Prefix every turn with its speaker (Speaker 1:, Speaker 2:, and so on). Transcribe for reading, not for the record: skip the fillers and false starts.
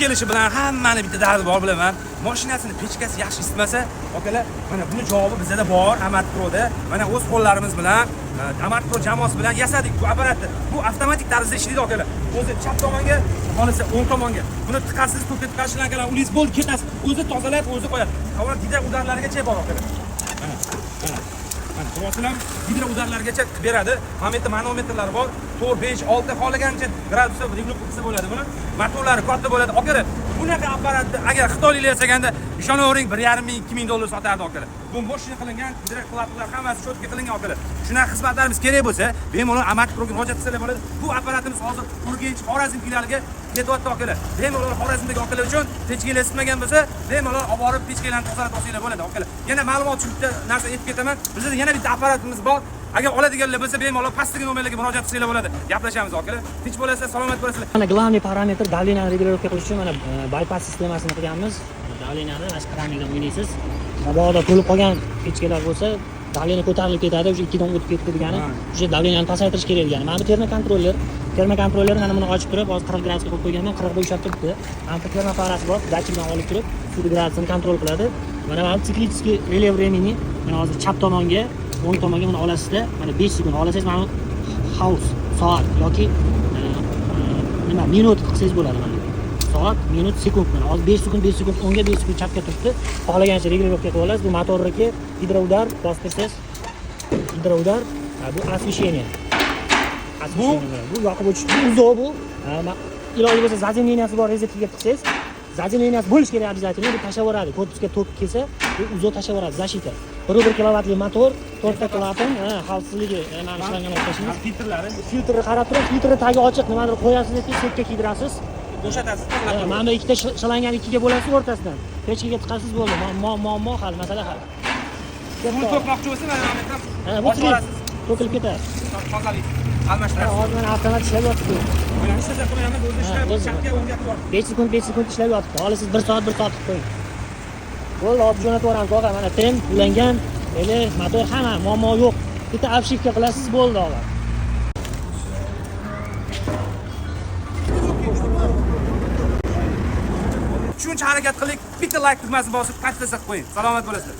Speaker 1: kelishi bilan hammani bitta dardi bor bilaman. Mashinasini pechkasi yaxshi isitmasa, akalar, mana buni javobi bizda bor, Amat Proda. Mana o'z qo'llarimiz bilan, Amat Pro jamoasi bilan yasadik bu apparatni. Bu avtomatik tarzda ishlaydi, akalar. O'zi chap tomonga, xohlasa o'ng tomonga. Buni tiqasiz, to'kka tiqashidan akalar, ulingiz bo'ldi, ketasiz. O'zi tozalaydi, o'zi qo'yadi. Avval gidra udarlarigacha bor, akalar. Mana ko'rasizlar, gidra udarlarigacha beradi. Mana bu manometrlari bor. 4, 5, 6 xohlagancha gradusda reguliar qilsa bo'ladi buni. Motorlari katta bo'ladi. Akalar, bunaqa apparatni agar xitoyliklar yasaganda, ishonavering, 1,5 ming, 2 ming dollar sotardi, akalar. Bu moshina qilingan, gidra qiladilar, hammasi cho'tka qilingan, akalar. Shunaqa xizmatlarimiz kerak bo'lsa, bemalol Amat Proga murojaat qilsalar bo'ladi. Bu apparatimiz hozir Urganch, Xorazm filialiga ketyapti, akalar. Bemalol Xorazmdagi akalar uchun pechkalar isitmagan bo'lsa, bemalol olib borib pechkalarni tozalab olsanglar bo'ladi, akalar. Yana ma'lumot uchun bitta narsa aytib ketaman. Bizda yana bitta apparatimiz bor. Agar oladiganlar bo'lsa, bemalol pastdagi nomerlarga murojaat qilsanglar bo'ladi. Gaplashamiz, akalar. Tinch bo'lasizlar, salomat bo'lasizlar.
Speaker 2: Mana главный parametr давление regulировка qilish uchun mana bypass sistemasini qilganmiz. Davleniyani mana shu parametrdan o'ynaysiz. Mabodo to'lib qolgan pechkalar bo'lsa, davleniya ko'tarilib ketadi, o'sha 2 dan o'tib ketdi degani. O'sha davleniyani pasaytirish kerak degani. Mana bu termokontroller mana buni ochib turib, hozir 40 gradusga qo'yib qo'yganman, 40 ga ushlab turibdi. Mana bu termoapparati bor, datchikdan olib turib, sud gradusini kontrol qiladi. Mana bu tsiklический relay времени, mana hozir chap tomonga, o'ng tomonga buni olasizda, mana 5 sekund olasangiz, mana house, soat yoki nima, minut qilsangiz bo'ladi mana. Soat, minut, sekund mana. Hozir 5 sekund, 5 sekund o'ngga, 5 sekund chapga turibdi. Xohlagancha regulировка qilib olasiz. Bu motorniki gidroudar, bostirsangiz gidroudar, bu освещение. Bu yoqib o'chish, bu uzoq bu. Iloji bo'lsa zazim liniyasi bor, rezetkaga tiqsangiz, zazim liniyasi bo'lish kerak обязательно. Bu tashaveradi. Korpusga tok kelsa, bu uzoq tashaveradi, защита. 1 kilovatli motor, 4 ta klapan, xavfsizligi mana ishlangan o'xshaysiz. Filtrni qarab turib, filtrni tagi ochiq, nimadir qo'yasiz yoki setga kiydirasiz.
Speaker 1: Bo'shatasiz.
Speaker 2: Mana bu ikkita shilangan ikkiga bo'lasiz o'rtasidan. Pechkaga tiqasiz bo'ldi. Muammo hal, masala hal.
Speaker 1: Buni to'qmoqchi bo'lsa, mana
Speaker 2: bu to'kilib ketadi.
Speaker 1: Tozalik. Almashtirasiz.
Speaker 2: Hozir mana avtomat ishlab yotibdi.
Speaker 1: Mana ishlasa qo'yamiz, o'zi ishlab, chapga o'ngga qilib.
Speaker 2: 5 sekund ishlab yotibdi. Olasiz 1 soat qilib qo'ying. Bo'ldi, olib jo'natib yuboramiz. Qo'yga mana tem, ulangan, motor hamma muammo yo'q. Bitta obshivka qilasiz, bo'ldi og'a.
Speaker 1: Shuncha harakat qiling, bitta like tugmasini bosib, ta'kidlab qo'ying. Salomat bo'lasizlar.